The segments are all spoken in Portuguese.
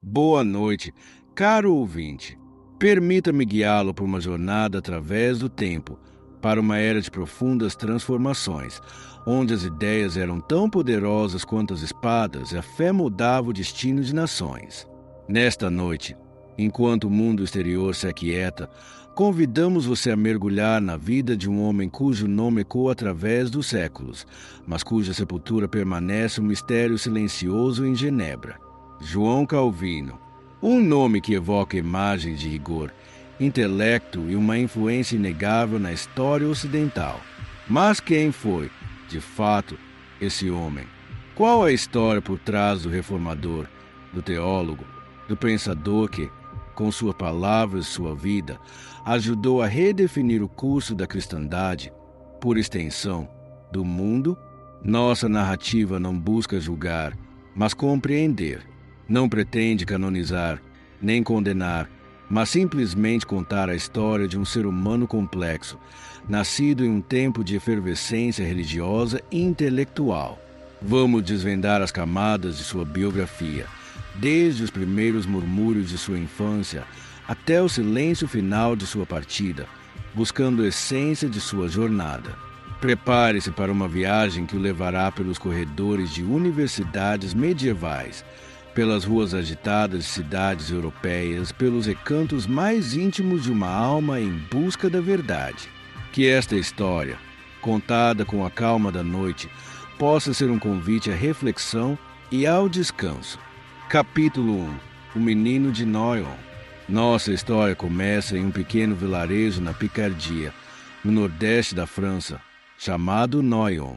Boa noite, caro ouvinte. Permita-me guiá-lo por uma jornada através do tempo, para uma era de profundas transformações, onde as ideias eram tão poderosas quanto as espadas e a fé mudava o destino de nações. Nesta noite, enquanto o mundo exterior se aquieta, convidamos você a mergulhar na vida de um homem cujo nome ecoa através dos séculos, mas cuja sepultura permanece um mistério silencioso em Genebra. João Calvino. Um nome que evoca imagens de rigor, intelecto e uma influência inegável na história ocidental. Mas quem foi, de fato, esse homem? Qual a história por trás do reformador, do teólogo, do pensador que, com sua palavra e sua vida, ajudou a redefinir o curso da cristandade, por extensão, do mundo? Nossa narrativa não busca julgar, mas compreender. Não pretende canonizar, nem condenar, mas simplesmente contar a história de um ser humano complexo, nascido em um tempo de efervescência religiosa e intelectual. Vamos desvendar as camadas de sua biografia, desde os primeiros murmúrios de sua infância até o silêncio final de sua partida, buscando a essência de sua jornada. Prepare-se para uma viagem que o levará pelos corredores de universidades medievais, pelas ruas agitadas de cidades europeias, pelos recantos mais íntimos de uma alma em busca da verdade. Que esta história, contada com a calma da noite, possa ser um convite à reflexão e ao descanso. Capítulo 1. O Menino de Noyon. Nossa história começa em um pequeno vilarejo na Picardia, no nordeste da França, chamado Noyon.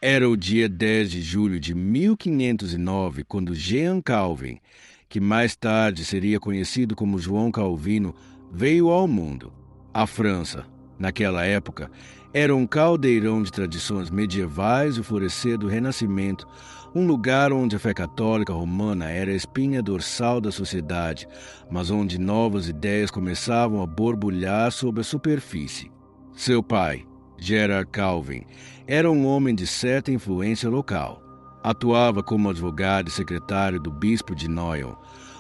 Era o dia 10 de julho de 1509, quando Jean Calvin, que mais tarde seria conhecido como João Calvino, veio ao mundo. A França, naquela época, era um caldeirão de tradições medievais e o florescer do Renascimento, um lugar onde a fé católica romana era a espinha dorsal da sociedade, mas onde novas ideias começavam a borbulhar sob a superfície. Seu pai, Gerard Calvin, era um homem de certa influência local. Atuava como advogado e secretário do bispo de Noyon,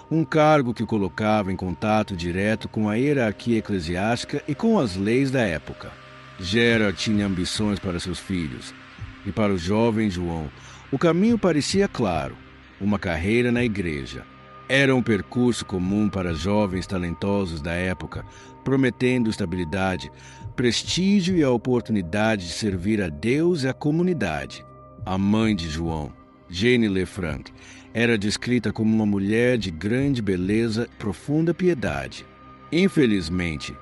um cargo que o colocava em contato direto com a hierarquia eclesiástica e com as leis da época. Gerard tinha ambições para seus filhos, e para o jovem João, o caminho parecia claro, uma carreira na igreja. Era um percurso comum para jovens talentosos da época, prometendo estabilidade, prestígio e a oportunidade de servir a Deus e à comunidade. A mãe de João, Jane Lefranc, era descrita como uma mulher de grande beleza e profunda piedade. Infelizmente,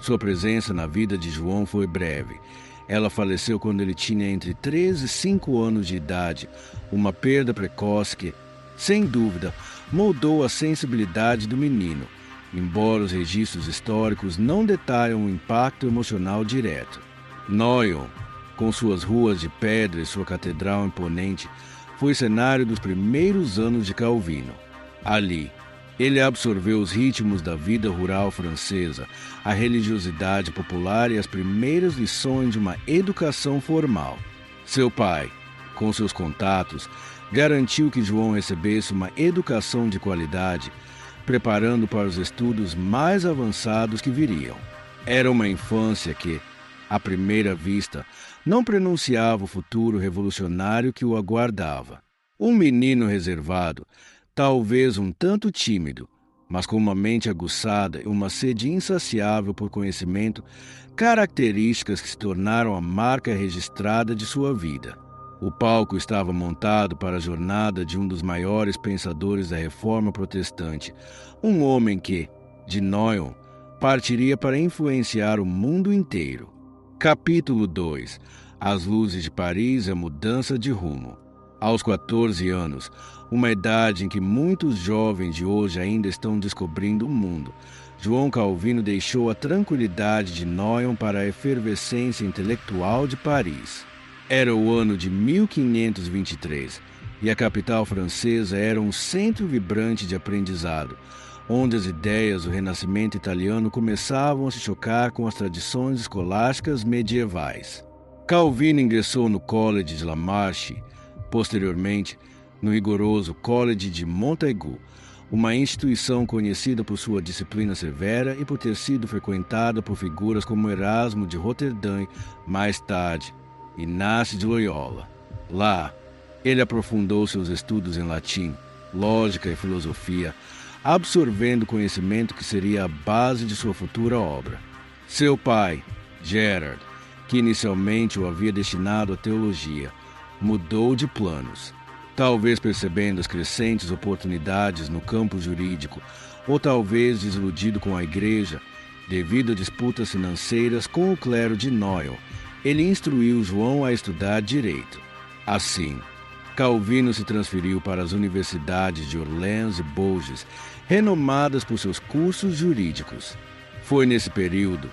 sua presença na vida de João foi breve. Ela faleceu quando ele tinha entre 3 e 5 anos de idade, uma perda precoce que, sem dúvida, moldou a sensibilidade do menino, embora os registros históricos não detalham um impacto emocional direto. Noyon, com suas ruas de pedra e sua catedral imponente, foi cenário dos primeiros anos de Calvino. Ali, ele absorveu os ritmos da vida rural francesa, a religiosidade popular e as primeiras lições de uma educação formal. Seu pai, com seus contatos, garantiu que João recebesse uma educação de qualidade, preparando para os estudos mais avançados que viriam. Era uma infância que, à primeira vista, não prenunciava o futuro revolucionário que o aguardava. Um menino reservado, talvez um tanto tímido, mas com uma mente aguçada e uma sede insaciável por conhecimento, características que se tornaram a marca registrada de sua vida. O palco estava montado para a jornada de um dos maiores pensadores da Reforma Protestante, um homem que, de Noyon, partiria para influenciar o mundo inteiro. Capítulo 2. As luzes de Paris e a mudança de rumo. Aos 14 anos, uma idade em que muitos jovens de hoje ainda estão descobrindo o mundo, João Calvino deixou a tranquilidade de Noyon para a efervescência intelectual de Paris. Era o ano de 1523 e a capital francesa era um centro vibrante de aprendizado, onde as ideias do Renascimento italiano começavam a se chocar com as tradições escolásticas medievais. Calvino ingressou no College de La Marche, posteriormente no rigoroso College de Montaigu, uma instituição conhecida por sua disciplina severa e por ter sido frequentada por figuras como Erasmo de Roterdã, mais tarde, Inácio de Loyola. Lá, ele aprofundou seus estudos em latim, lógica e filosofia, absorvendo conhecimento que seria a base de sua futura obra. Seu pai, Gerard, que inicialmente o havia destinado à teologia, mudou de planos. Talvez percebendo as crescentes oportunidades no campo jurídico, ou talvez desiludido com a igreja, devido a disputas financeiras com o clero de Noyon, ele instruiu João a estudar direito. Assim, Calvino se transferiu para as universidades de Orleans e Bourges, renomadas por seus cursos jurídicos. Foi nesse período,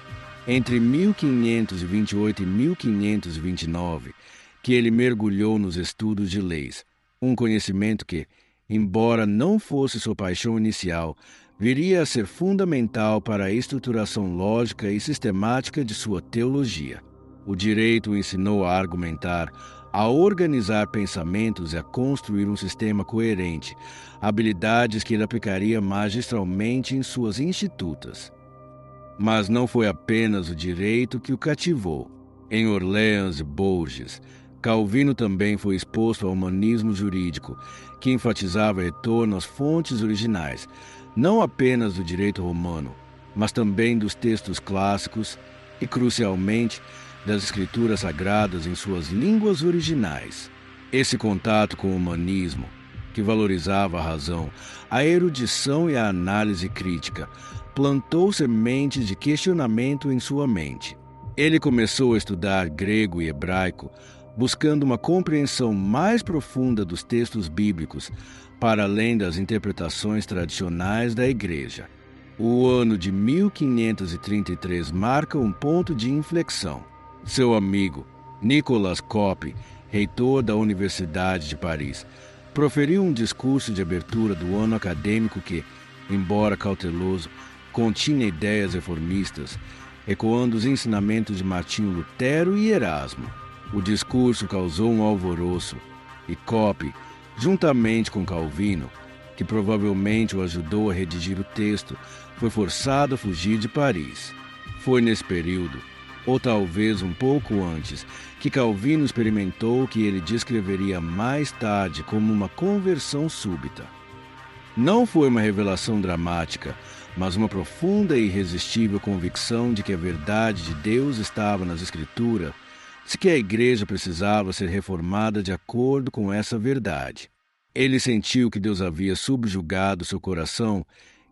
entre 1528 e 1529, que ele mergulhou nos estudos de leis, um conhecimento que, embora não fosse sua paixão inicial, viria a ser fundamental para a estruturação lógica e sistemática de sua teologia. O direito o ensinou a argumentar, a organizar pensamentos e a construir um sistema coerente, habilidades que ele aplicaria magistralmente em suas institutas. Mas não foi apenas o direito que o cativou. Em Orleans e Bourges, Calvino também foi exposto ao humanismo jurídico, que enfatizava o retorno às fontes originais, não apenas do direito romano, mas também dos textos clássicos e, crucialmente, das escrituras sagradas em suas línguas originais. Esse contato com o humanismo, que valorizava a razão, a erudição e a análise crítica, plantou sementes de questionamento em sua mente. Ele começou a estudar grego e hebraico, buscando uma compreensão mais profunda dos textos bíblicos, para além das interpretações tradicionais da Igreja. O ano de 1533 marca um ponto de inflexão. Seu amigo, Nicolas Coppi, reitor da Universidade de Paris, proferiu um discurso de abertura do ano acadêmico que, embora cauteloso, continha ideias reformistas, ecoando os ensinamentos de Martinho Lutero e Erasmo. O discurso causou um alvoroço e Coppi, juntamente com Calvino, que provavelmente o ajudou a redigir o texto, foi forçado a fugir de Paris. Foi nesse período, ou talvez um pouco antes, que Calvino experimentou o que ele descreveria mais tarde como uma conversão súbita. Não foi uma revelação dramática, mas uma profunda e irresistível convicção de que a verdade de Deus estava nas Escrituras, de que a igreja precisava ser reformada de acordo com essa verdade. Ele sentiu que Deus havia subjugado seu coração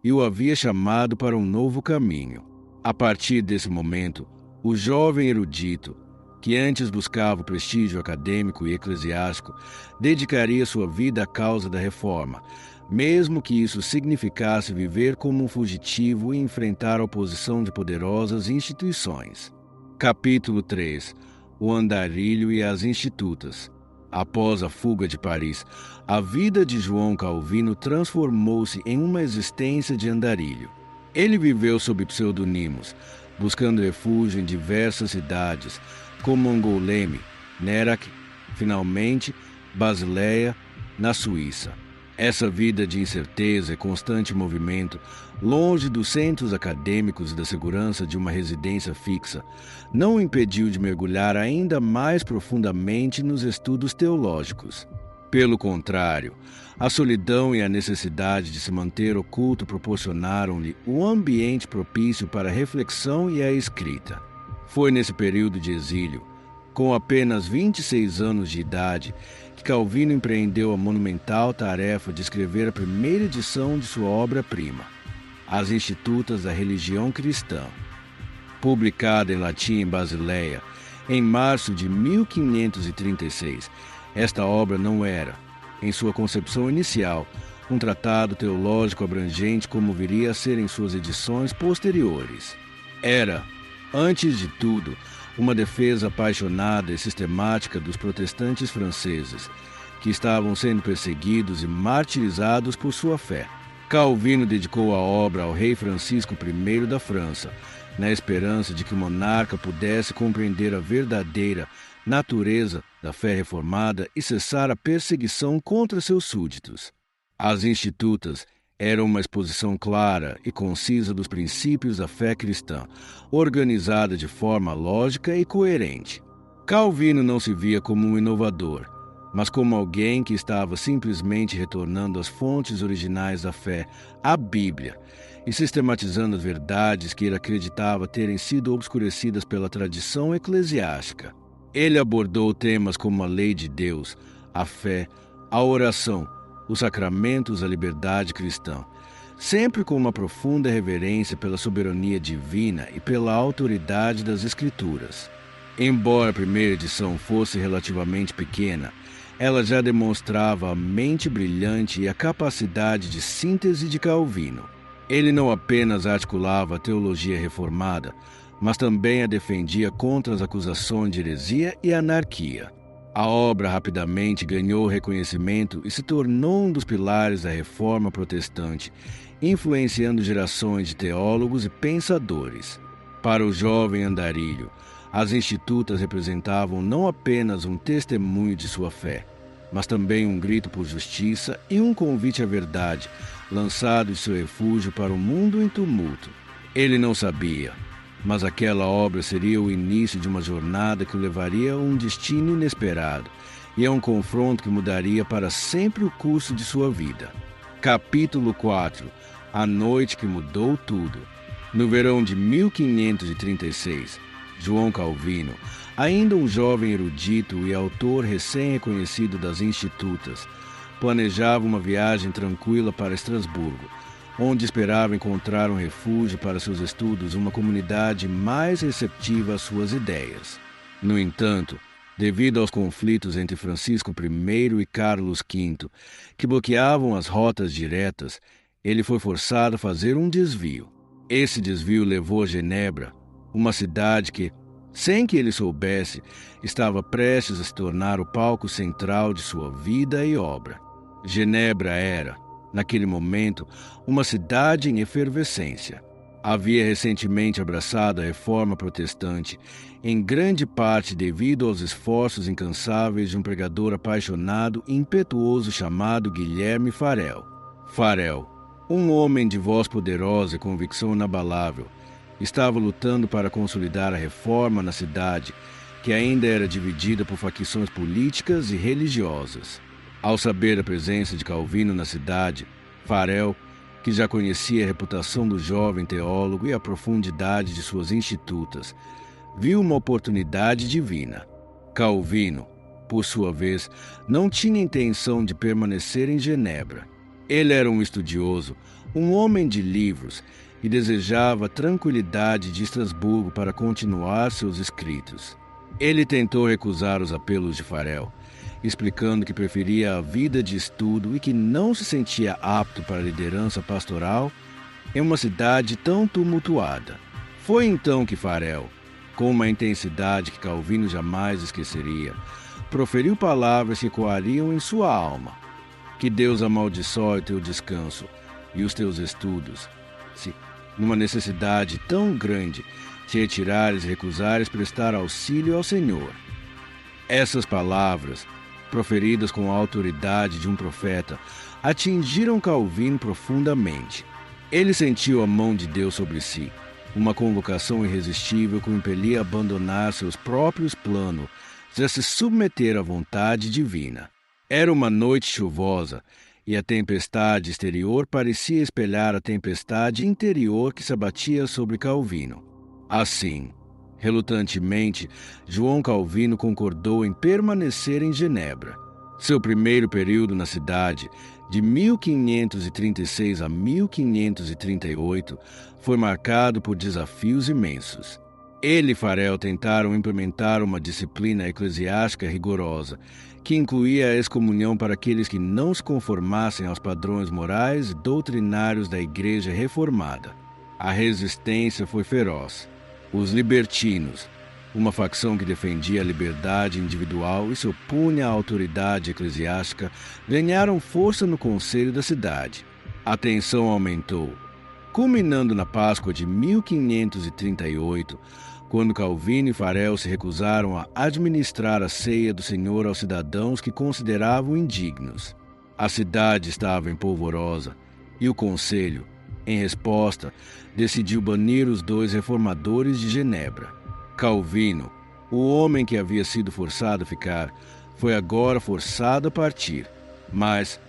e o havia chamado para um novo caminho. A partir desse momento, o jovem erudito, que antes buscava o prestígio acadêmico e eclesiástico, dedicaria sua vida à causa da reforma, mesmo que isso significasse viver como um fugitivo e enfrentar a oposição de poderosas instituições. Capítulo 3. O andarilho e as institutas. Após a fuga de Paris, a vida de João Calvino transformou-se em uma existência de andarilho. Ele viveu sob pseudonimos, buscando refúgio em diversas cidades, como Angoulême, Nérac, finalmente Basileia, na Suíça. Essa vida de incerteza e constante movimento, longe dos centros acadêmicos e da segurança de uma residência fixa, não o impediu de mergulhar ainda mais profundamente nos estudos teológicos. Pelo contrário, a solidão e a necessidade de se manter oculto proporcionaram-lhe um ambiente propício para a reflexão e a escrita. Foi nesse período de exílio, com apenas 26 anos de idade, que Calvino empreendeu a monumental tarefa de escrever a primeira edição de sua obra-prima, As Institutas da Religião Cristã. Publicada em latim em Basileia, em março de 1536, esta obra não era, em sua concepção inicial, um tratado teológico abrangente como viria a ser em suas edições posteriores. Era, antes de tudo, uma defesa apaixonada e sistemática dos protestantes franceses, que estavam sendo perseguidos e martirizados por sua fé. Calvino dedicou a obra ao rei Francisco I da França, na esperança de que o monarca pudesse compreender a verdadeira natureza da fé reformada e cessar a perseguição contra seus súditos. As Institutas Era uma exposição clara e concisa dos princípios da fé cristã, organizada de forma lógica e coerente. Calvino não se via como um inovador, mas como alguém que estava simplesmente retornando às fontes originais da fé, a Bíblia, e sistematizando as verdades que ele acreditava terem sido obscurecidas pela tradição eclesiástica. Ele abordou temas como a lei de Deus, a fé, a oração, os sacramentos, a liberdade cristã, sempre com uma profunda reverência pela soberania divina e pela autoridade das Escrituras. Embora a primeira edição fosse relativamente pequena, ela já demonstrava a mente brilhante e a capacidade de síntese de Calvino. Ele não apenas articulava a teologia reformada, mas também a defendia contra as acusações de heresia e anarquia. A obra rapidamente ganhou reconhecimento e se tornou um dos pilares da Reforma Protestante, influenciando gerações de teólogos e pensadores. Para o jovem andarilho, as institutas representavam não apenas um testemunho de sua fé, mas também um grito por justiça e um convite à verdade, lançado de seu refúgio para um mundo em tumulto. Ele não sabia, mas aquela obra seria o início de uma jornada que o levaria a um destino inesperado e a um confronto que mudaria para sempre o curso de sua vida. Capítulo 4. A noite que mudou tudo. No verão de 1536, João Calvino, ainda um jovem erudito e autor recém-reconhecido das institutas, planejava uma viagem tranquila para Estrasburgo, onde esperava encontrar um refúgio para seus estudos, uma comunidade mais receptiva às suas ideias. No entanto, devido aos conflitos entre Francisco I e Carlos V, que bloqueavam as rotas diretas, ele foi forçado a fazer um desvio. Esse desvio levou a Genebra, uma cidade que, sem que ele soubesse, estava prestes a se tornar o palco central de sua vida e obra. Genebra era, naquele momento, uma cidade em efervescência. Havia recentemente abraçado a Reforma Protestante, em grande parte devido aos esforços incansáveis de um pregador apaixonado e impetuoso chamado Guilherme Farel. Farel, um homem de voz poderosa e convicção inabalável, estava lutando para consolidar a reforma na cidade, que ainda era dividida por facções políticas e religiosas. Ao saber da presença de Calvino na cidade, Farel, que já conhecia a reputação do jovem teólogo e a profundidade de suas institutas, viu uma oportunidade divina. Calvino, por sua vez, não tinha intenção de permanecer em Genebra. Ele era um estudioso, um homem de livros, e desejava a tranquilidade de Estrasburgo para continuar seus escritos. Ele tentou recusar os apelos de Farel, explicando que preferia a vida de estudo e que não se sentia apto para a liderança pastoral em uma cidade tão tumultuada. Foi então que Farel, com uma intensidade que Calvino jamais esqueceria, proferiu palavras que ecoariam em sua alma. Que Deus amaldiçoe o teu descanso e os teus estudos, se, numa necessidade tão grande, te retirares e recusares prestar auxílio ao Senhor. Essas palavras, proferidas com a autoridade de um profeta, atingiram Calvino profundamente. Ele sentiu a mão de Deus sobre si, uma convocação irresistível que o impelia a abandonar seus próprios planos e a se submeter à vontade divina. Era uma noite chuvosa e a tempestade exterior parecia espelhar a tempestade interior que se abatia sobre Calvino. Assim, relutantemente, João Calvino concordou em permanecer em Genebra. Seu primeiro período na cidade, de 1536 a 1538, foi marcado por desafios imensos. Ele e Farel tentaram implementar uma disciplina eclesiástica rigorosa, que incluía a excomunhão para aqueles que não se conformassem aos padrões morais e doutrinários da Igreja Reformada. A resistência foi feroz. Os libertinos, uma facção que defendia a liberdade individual e se opunha à autoridade eclesiástica, ganharam força no conselho da cidade. A tensão aumentou, culminando na Páscoa de 1538, quando Calvino e Farel se recusaram a administrar a ceia do Senhor aos cidadãos que consideravam indignos. A cidade estava em polvorosa E o conselho, em resposta, decidiu banir os 2 reformadores de Genebra. Calvino, o homem que havia sido forçado a ficar, foi agora forçado a partir. Mas,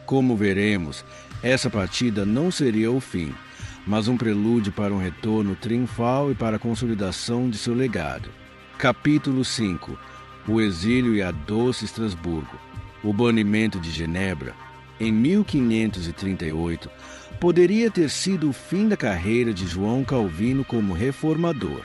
como veremos, essa partida não seria o fim, mas um prelúdio para um retorno triunfal e para a consolidação de seu legado. Capítulo 5. O exílio e a doce Estrasburgo. O banimento de Genebra, em 1538, poderia ter sido o fim da carreira de João Calvino como reformador.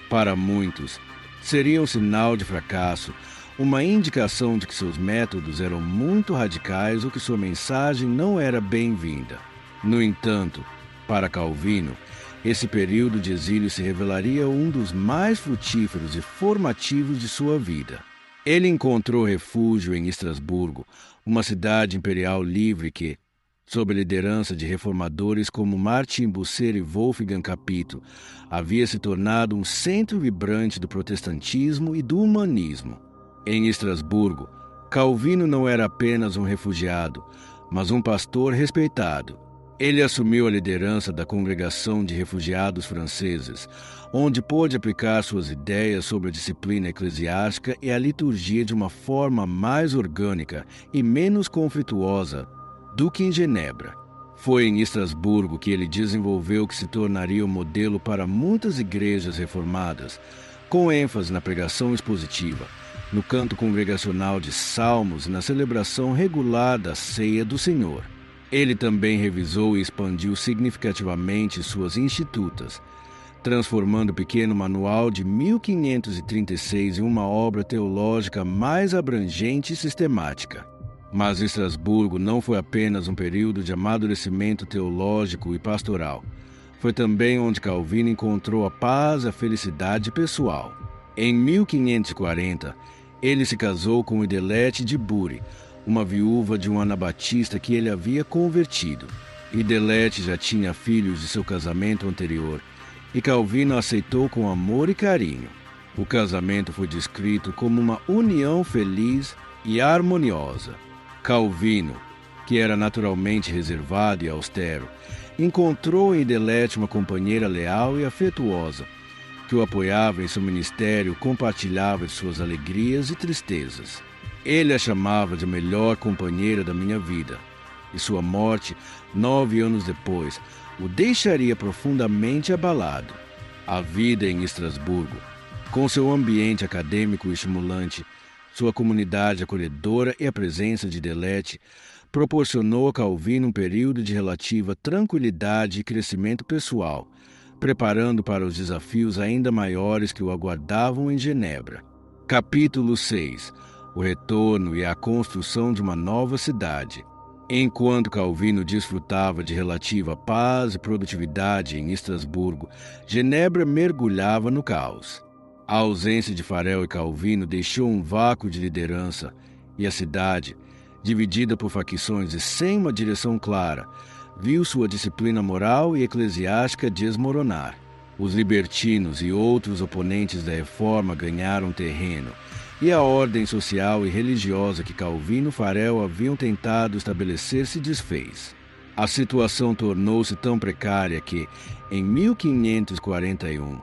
Para muitos, seria um sinal de fracasso, uma indicação de que seus métodos eram muito radicais ou que sua mensagem não era bem-vinda. No entanto, para Calvino, esse período de exílio se revelaria um dos mais frutíferos e formativos de sua vida. Ele encontrou refúgio em Estrasburgo, uma cidade imperial livre que, sob a liderança de reformadores como Martin Bucer e Wolfgang Capito, havia se tornado um centro vibrante do protestantismo e do humanismo. Em Estrasburgo, Calvino não era apenas um refugiado, mas um pastor respeitado. Ele assumiu a liderança da Congregação de Refugiados Franceses, onde pôde aplicar suas ideias sobre a disciplina eclesiástica e a liturgia de uma forma mais orgânica e menos conflituosa do que em Genebra. Foi em Estrasburgo que ele desenvolveu o que se tornaria o modelo para muitas igrejas reformadas, com ênfase na pregação expositiva, no canto congregacional de salmos e na celebração regular da ceia do Senhor. Ele também revisou e expandiu significativamente suas institutas, transformando o pequeno manual de 1536 em uma obra teológica mais abrangente e sistemática. Mas Estrasburgo não foi apenas um período de amadurecimento teológico e pastoral. Foi também onde Calvino encontrou a paz e a felicidade pessoal. Em 1540, ele se casou com Idelete de Bury, uma viúva de um anabatista que ele havia convertido. Idelete já tinha filhos de seu casamento anterior, e Calvino a aceitou com amor e carinho. O casamento foi descrito como uma união feliz e harmoniosa. Calvino, que era naturalmente reservado e austero, encontrou em Idelete uma companheira leal e afetuosa, que o apoiava em seu ministério e compartilhava de suas alegrias e tristezas. Ele a chamava de a melhor companheira da minha vida, e sua morte, 9 anos depois, o deixaria profundamente abalado. A vida em Estrasburgo, com seu ambiente acadêmico estimulante, sua comunidade acolhedora e a presença de Idelete, proporcionou a Calvino um período de relativa tranquilidade e crescimento pessoal, preparando para os desafios ainda maiores que o aguardavam em Genebra. Capítulo 6. O retorno e a construção de uma nova cidade. Enquanto Calvino desfrutava de relativa paz e produtividade em Estrasburgo, Genebra mergulhava no caos. A ausência de Farel e Calvino deixou um vácuo de liderança, e a cidade, dividida por facções e sem uma direção clara, viu sua disciplina moral e eclesiástica desmoronar. Os libertinos e outros oponentes da reforma ganharam terreno, e a ordem social e religiosa que Calvino e Farel haviam tentado estabelecer se desfez. A situação tornou-se tão precária que, em 1541,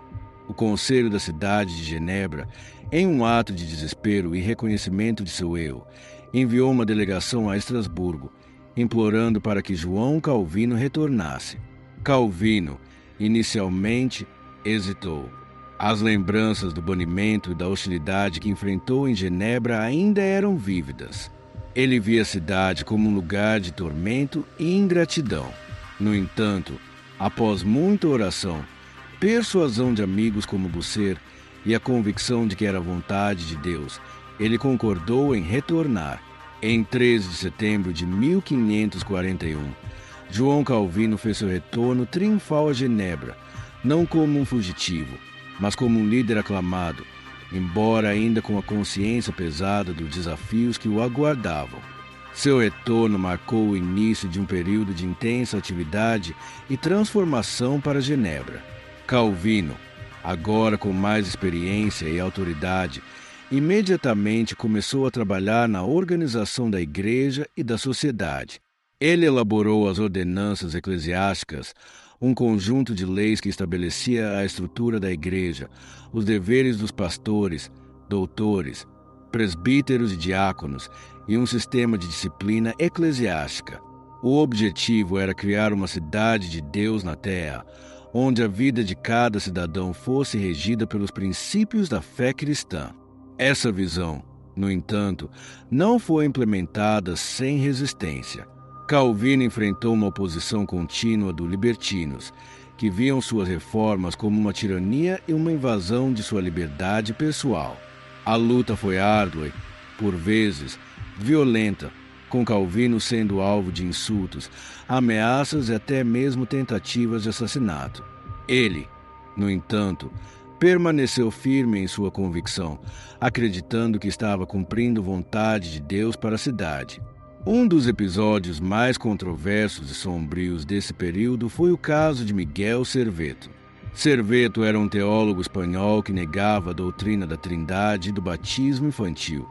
o Conselho da cidade de Genebra, em um ato de desespero e reconhecimento de seu erro, enviou uma delegação a Estrasburgo, implorando para que João Calvino retornasse. Calvino, inicialmente, hesitou. As lembranças do banimento e da hostilidade que enfrentou em Genebra ainda eram vívidas. Ele via a cidade como um lugar de tormento e ingratidão. No entanto, após muita oração, persuasão de amigos como Bucer e a convicção de que era a vontade de Deus, ele concordou em retornar. Em 13 de setembro de 1541, João Calvino fez seu retorno triunfal a Genebra, não como um fugitivo, mas como um líder aclamado, embora ainda com a consciência pesada dos desafios que o aguardavam. Seu retorno marcou o início de um período de intensa atividade e transformação para Genebra. Calvino, agora com mais experiência e autoridade, imediatamente começou a trabalhar na organização da igreja e da sociedade. Ele elaborou as ordenanças eclesiásticas, um conjunto de leis que estabelecia a estrutura da igreja, os deveres dos pastores, doutores, presbíteros e diáconos e um sistema de disciplina eclesiástica. O objetivo era criar uma cidade de Deus na terra, onde a vida de cada cidadão fosse regida pelos princípios da fé cristã. Essa visão, no entanto, não foi implementada sem resistência. Calvino enfrentou uma oposição contínua dos libertinos, que viam suas reformas como uma tirania e uma invasão de sua liberdade pessoal. A luta foi árdua e, por vezes, violenta, com Calvino sendo alvo de insultos, ameaças e até mesmo tentativas de assassinato. Ele, no entanto, permaneceu firme em sua convicção, acreditando que estava cumprindo vontade de Deus para a cidade. Um dos episódios mais controversos e sombrios desse período foi o caso de Miguel Serveto. Serveto era um teólogo espanhol que negava a doutrina da Trindade e do batismo infantil,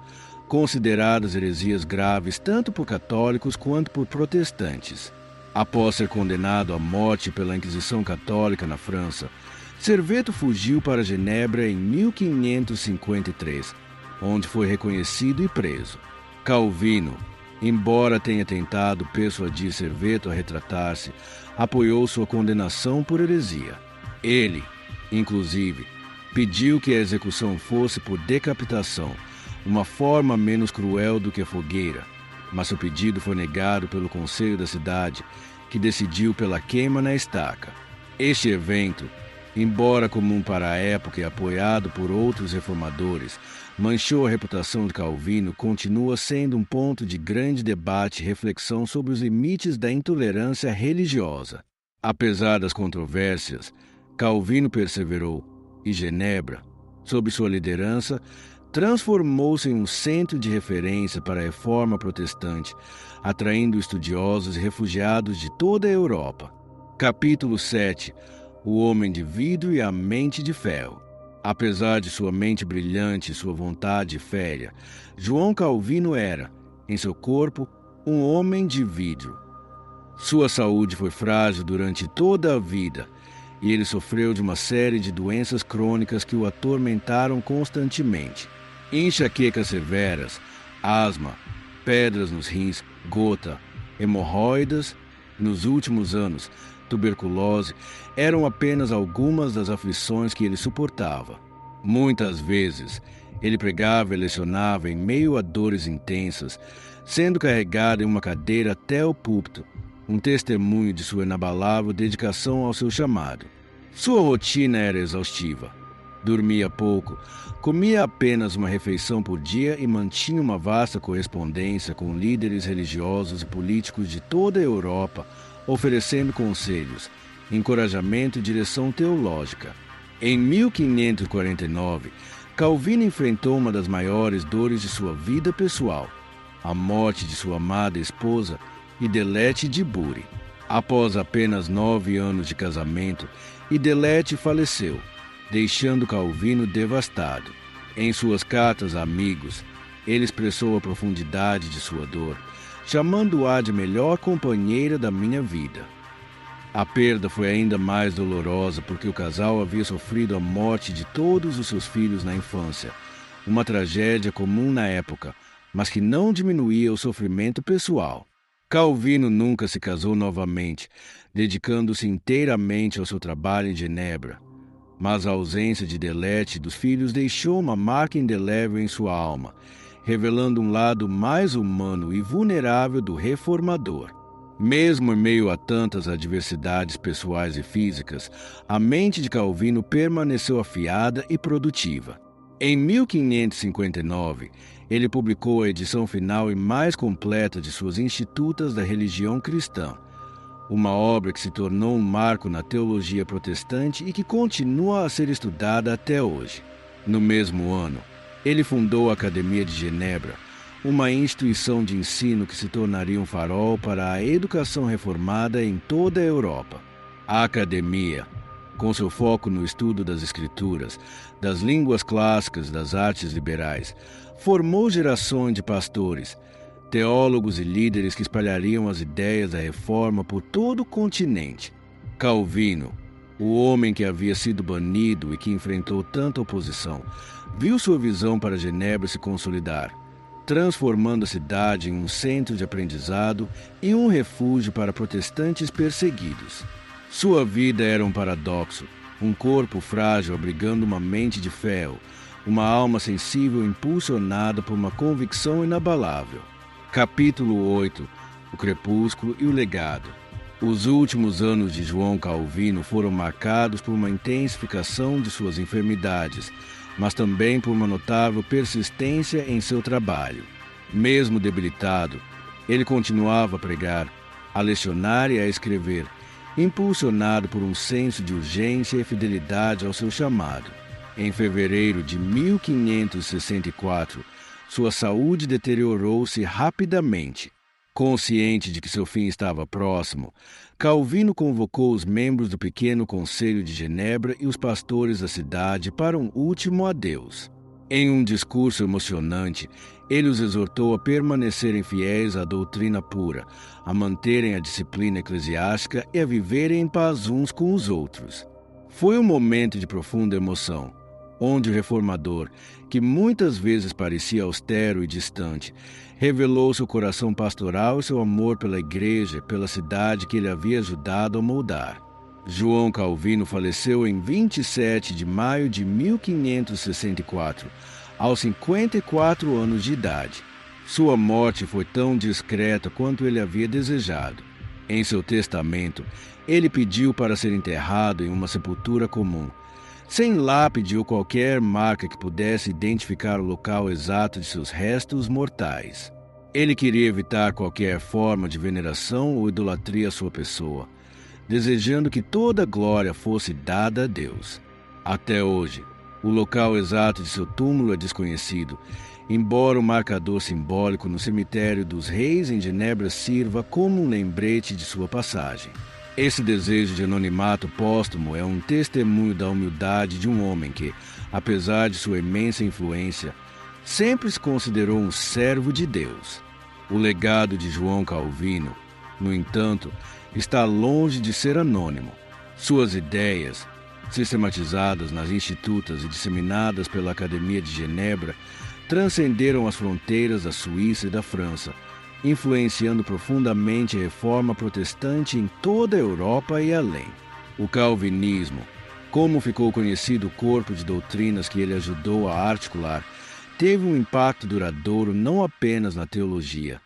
consideradas heresias graves tanto por católicos quanto por protestantes. Após ser condenado à morte pela Inquisição Católica na França, Serveto fugiu para Genebra em 1553, onde foi reconhecido e preso. Calvino, embora tenha tentado persuadir Serveto a retratar-se, apoiou sua condenação por heresia. Ele, inclusive, pediu que a execução fosse por decapitação, uma forma menos cruel do que a fogueira, mas seu pedido foi negado pelo conselho da cidade, que decidiu pela queima na estaca. Este evento, embora comum para a época e apoiado por outros reformadores, manchou a reputação de Calvino, continua sendo um ponto de grande debate e reflexão sobre os limites da intolerância religiosa. Apesar das controvérsias, Calvino perseverou, e Genebra, sob sua liderança, transformou-se em um centro de referência para a reforma protestante, atraindo estudiosos e refugiados de toda a Europa. Capítulo 7. O homem de vidro e a mente de ferro. Apesar de sua mente brilhante e sua vontade férrea, João Calvino era, em seu corpo, um homem de vidro. Sua saúde foi frágil durante toda a vida, e ele sofreu de uma série de doenças crônicas que o atormentaram constantemente. Enxaquecas severas, asma, pedras nos rins, gota, hemorroidas, nos últimos anos, tuberculose, eram apenas algumas das aflições que ele suportava. Muitas vezes, ele pregava e lecionava em meio a dores intensas, sendo carregado em uma cadeira até o púlpito, um testemunho de sua inabalável dedicação ao seu chamado. Sua rotina era exaustiva. Dormia pouco, comia apenas uma refeição por dia e mantinha uma vasta correspondência com líderes religiosos e políticos de toda a Europa, oferecendo conselhos, encorajamento e direção teológica. Em 1549, Calvino enfrentou uma das maiores dores de sua vida pessoal, a morte de sua amada esposa, Idelete de Bury. Após apenas 9 anos de casamento, Idelete faleceu, deixando Calvino devastado. Em suas cartas a amigos, ele expressou a profundidade de sua dor, chamando-a de melhor companheira da minha vida. A perda foi ainda mais dolorosa porque o casal havia sofrido a morte de todos os seus filhos na infância, uma tragédia comum na época, mas que não diminuía o sofrimento pessoal. Calvino nunca se casou novamente, dedicando-se inteiramente ao seu trabalho em Genebra. Mas a ausência de Idelete e dos filhos deixou uma marca indelével em sua alma, revelando um lado mais humano e vulnerável do reformador. Mesmo em meio a tantas adversidades pessoais e físicas, a mente de Calvino permaneceu afiada e produtiva. Em 1559, ele publicou a edição final e mais completa de suas Institutas da Religião Cristã, uma obra que se tornou um marco na teologia protestante e que continua a ser estudada até hoje. No mesmo ano, ele fundou a Academia de Genebra, uma instituição de ensino que se tornaria um farol para a educação reformada em toda a Europa. A Academia, com seu foco no estudo das Escrituras, das línguas clássicas e das artes liberais, formou gerações de pastores, teólogos e líderes que espalhariam as ideias da reforma por todo o continente. Calvino, o homem que havia sido banido e que enfrentou tanta oposição, viu sua visão para Genebra se consolidar, transformando a cidade em um centro de aprendizado e um refúgio para protestantes perseguidos. Sua vida era um paradoxo, um corpo frágil abrigando uma mente de ferro, uma alma sensível impulsionada por uma convicção inabalável. Capítulo 8. O crepúsculo e o legado. Os últimos anos de João Calvino foram marcados por uma intensificação de suas enfermidades, mas também por uma notável persistência em seu trabalho. Mesmo debilitado, ele continuava a pregar, a lecionar e a escrever, impulsionado por um senso de urgência e fidelidade ao seu chamado. Em fevereiro de 1564, sua saúde deteriorou-se rapidamente. Consciente de que seu fim estava próximo, Calvino convocou os membros do pequeno Conselho de Genebra e os pastores da cidade para um último adeus. Em um discurso emocionante, ele os exortou a permanecerem fiéis à doutrina pura, a manterem a disciplina eclesiástica e a viverem em paz uns com os outros. Foi um momento de profunda emoção, onde o reformador, que muitas vezes parecia austero e distante, revelou seu coração pastoral e seu amor pela igreja e pela cidade que ele havia ajudado a moldar. João Calvino faleceu em 27 de maio de 1564, aos 54 anos de idade. Sua morte foi tão discreta quanto ele havia desejado. Em seu testamento, ele pediu para ser enterrado em uma sepultura comum, sem lápide ou qualquer marca que pudesse identificar o local exato de seus restos mortais. Ele queria evitar qualquer forma de veneração ou idolatria à sua pessoa, desejando que toda a glória fosse dada a Deus. Até hoje, o local exato de seu túmulo é desconhecido, embora o marcador simbólico no cemitério dos Reis em Genebra sirva como um lembrete de sua passagem. Esse desejo de anonimato póstumo é um testemunho da humildade de um homem que, apesar de sua imensa influência, sempre se considerou um servo de Deus. O legado de João Calvino, no entanto, está longe de ser anônimo. Suas ideias, sistematizadas nas institutas e disseminadas pela Academia de Genebra, transcenderam as fronteiras da Suíça e da França, influenciando profundamente a reforma protestante em toda a Europa e além. O calvinismo, como ficou conhecido o corpo de doutrinas que ele ajudou a articular, teve um impacto duradouro não apenas na teologia,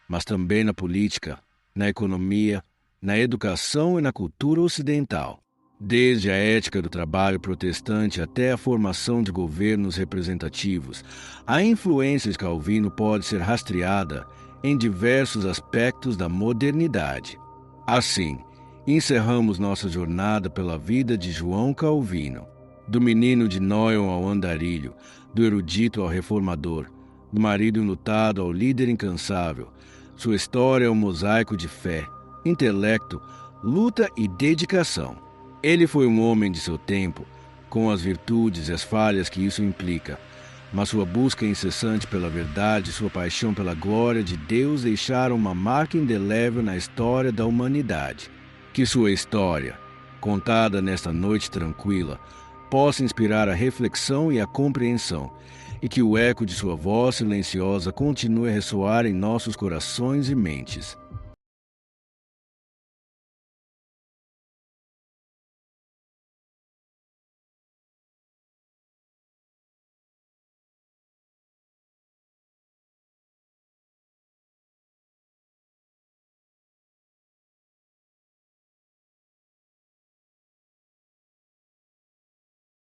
mas também na política, na economia, na educação e na cultura ocidental. Desde a ética do trabalho protestante até a formação de governos representativos, a influência de Calvino pode ser rastreada em diversos aspectos da modernidade. Assim, encerramos nossa jornada pela vida de João Calvino, do menino de Noyon ao andarilho, do erudito ao reformador, do marido enlutado ao líder incansável. Sua história é um mosaico de fé, intelecto, luta e dedicação. Ele foi um homem de seu tempo, com as virtudes e as falhas que isso implica, mas sua busca incessante pela verdade e sua paixão pela glória de Deus deixaram uma marca indelével na história da humanidade. Que sua história, contada nesta noite tranquila, possa inspirar a reflexão e a compreensão, e que o eco de sua voz silenciosa continue a ressoar em nossos corações e mentes.